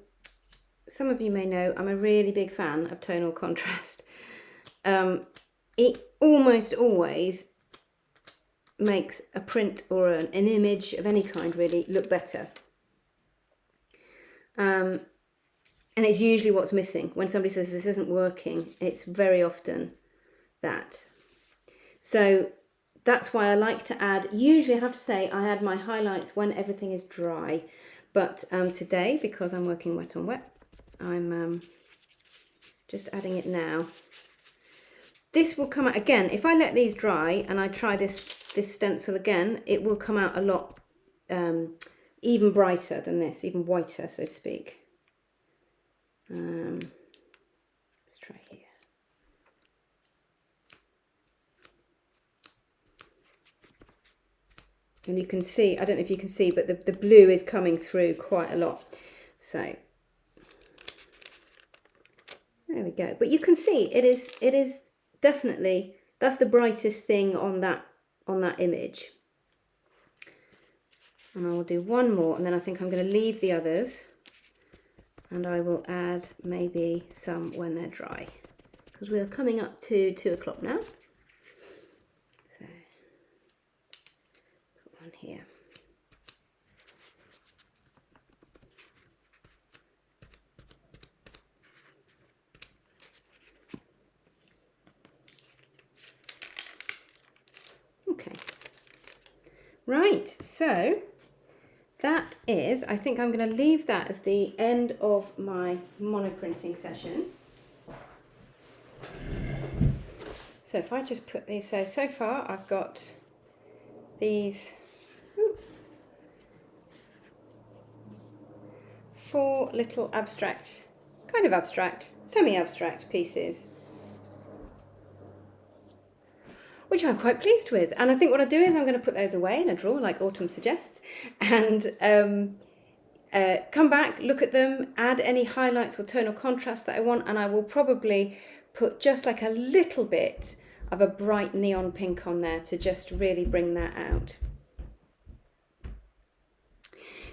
Some of you may know I'm a really big fan of tonal contrast. It almost always makes a print or an image of any kind really look better. And it's usually what's missing. When somebody says this isn't working, it's very often that. So that's why I like to add, usually I have to say I add my highlights when everything is dry. But today, because I'm working wet on wet, I'm just adding it now. This will come out, again, if I let these dry and I try this stencil again, it will come out a lot even brighter than this, even whiter, so to speak. Let's try here. And you can see, I don't know if you can see, but the blue is coming through quite a lot. So there we go. But you can see it is definitely, that's the brightest thing on that image. And I will do one more, and then I think I'm going to leave the others, and I will add maybe some when they're dry, because we're coming up to 2 o'clock now. So put one here. Okay. Right, so that is, I think I'm going to leave that as the end of my monoprinting session. So if I just put these, so far I've got these 4 little abstract, kind of abstract, semi-abstract pieces, which I'm quite pleased with. And I think what I'll do is I'm going to put those away in a drawer like Autumn suggests, and come back, look at them, add any highlights or tonal contrast that I want, and I will probably put just like a little bit of a bright neon pink on there to just really bring that out.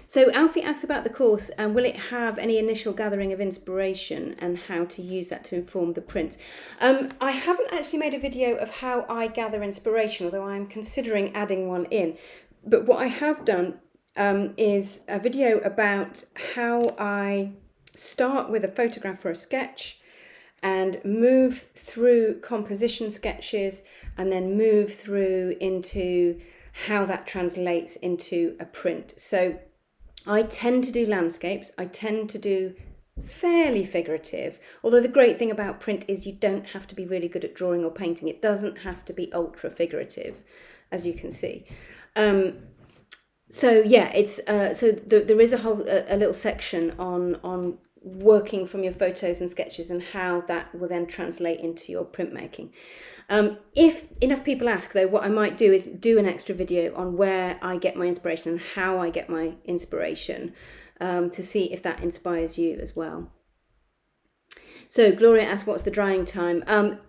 So Alfie asks about the course, and will it have any initial gathering of inspiration and how to use that to inform the prints? I haven't actually made a video of how I gather inspiration, although I'm considering adding one in. But what I have done is a video about how I start with a photograph or a sketch and move through composition sketches and then move through into how that translates into a print. So I tend to do landscapes, I tend to do fairly figurative, although the great thing about print is you don't have to be really good at drawing or painting. It doesn't have to be ultra figurative, as you can see. So yeah, it's there is a little section on working from your photos and sketches and how that will then translate into your printmaking. If enough people ask, though, what I might do is do an extra video on where I get my inspiration and how I get my inspiration, to see if that inspires you as well. So Gloria asked, what's the drying time?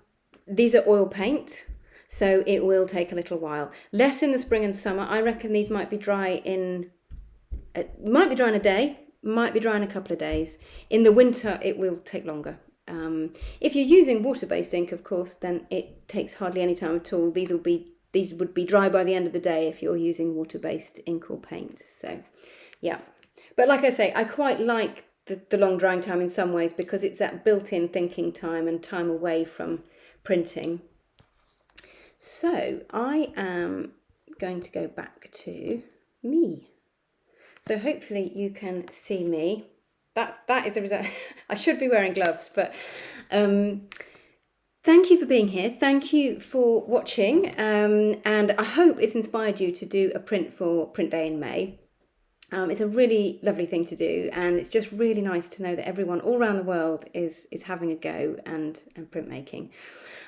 These are oil paint, so it will take a little while. Less in the spring and summer. I reckon these might be dry in a day, might be dry in a couple of days. In the winter, it will take longer. If you're using water-based ink, of course, then it takes hardly any time at all. These would be dry by the end of the day if you're using water-based ink or paint. So, yeah. But like I say, I quite like the long drying time in some ways because it's that built-in thinking time and time away from printing. So I am going to go back to me. So hopefully you can see me. That is the result. I should be wearing gloves, but Thank you for being here. Thank you for watching. And I hope it's inspired you to do a print for Print Day in May. It's a really lovely thing to do, and it's just really nice to know that everyone all around the world is having a go and printmaking.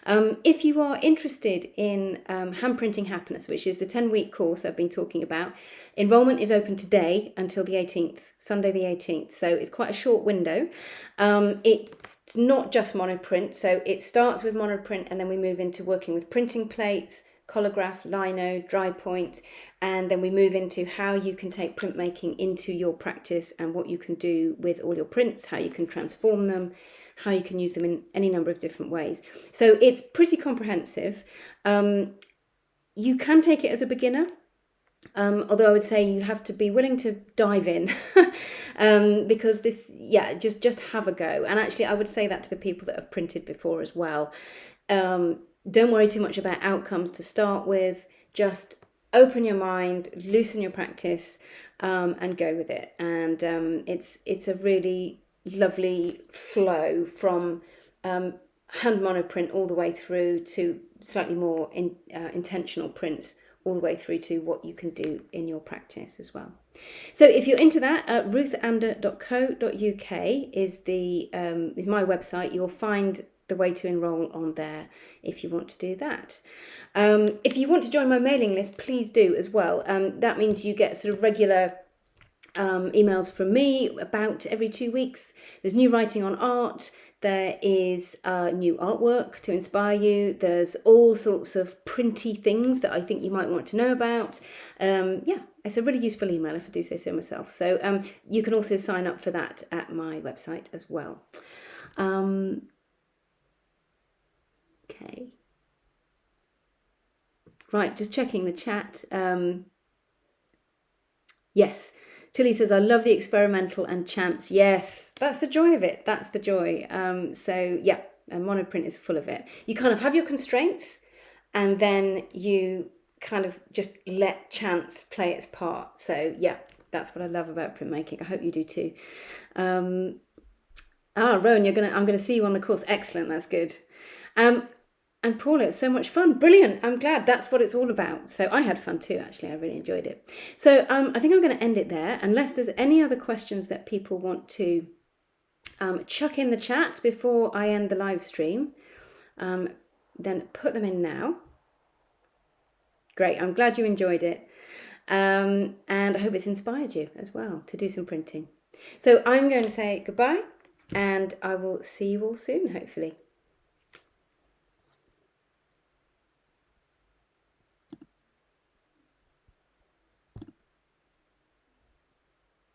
If you are interested in Hand Printing Happiness, which is the 10-week course I've been talking about, enrolment is open today until the 18th, Sunday the 18th, so it's quite a short window. It's not just monoprint, so it starts with monoprint and then we move into working with printing plates, collagraph, lino, dry point, and then we move into how you can take printmaking into your practice and what you can do with all your prints, how you can transform them, how you can use them in any number of different ways. So it's pretty comprehensive. You can take it as a beginner, although I would say you have to be willing to dive in because this, just have a go. And actually I would say that to the people that have printed before as well. Don't worry too much about outcomes to start with. Just open your mind, loosen your practice, and go with it. And it's a really lovely flow from hand monoprint all the way through to slightly more intentional prints, all the way through to what you can do in your practice as well. So if you're into that, ruthander.co.uk is my website. You'll find the way to enroll on there if you want to do that. If you want to join my mailing list, please do as well. That means you get sort of regular emails from me about every 2 weeks. There's new writing on art. There is new artwork to inspire you. There's all sorts of printy things that I think you might want to know about. It's a really useful email if I do say so myself. So you can also sign up for that at my website as well. Okay. Right, just checking the chat. Yes, Tilly says, I love the experimental and chance. Yes, that's the joy of it. That's the joy. And monoprint is full of it. You kind of have your constraints and then you kind of just let chance play its part. So yeah, that's what I love about printmaking. I hope you do too. Rowan, I'm gonna see you on the course. Excellent, that's good. And Paula, it was so much fun. Brilliant. I'm glad that's what it's all about. So I had fun too, actually. I really enjoyed it. So I think I'm going to end it there, unless there's any other questions that people want to chuck in the chat before I end the live stream. Then put them in now. Great. I'm glad you enjoyed it. And I hope it's inspired you as well to do some printing. So I'm going to say goodbye, and I will see you all soon, hopefully.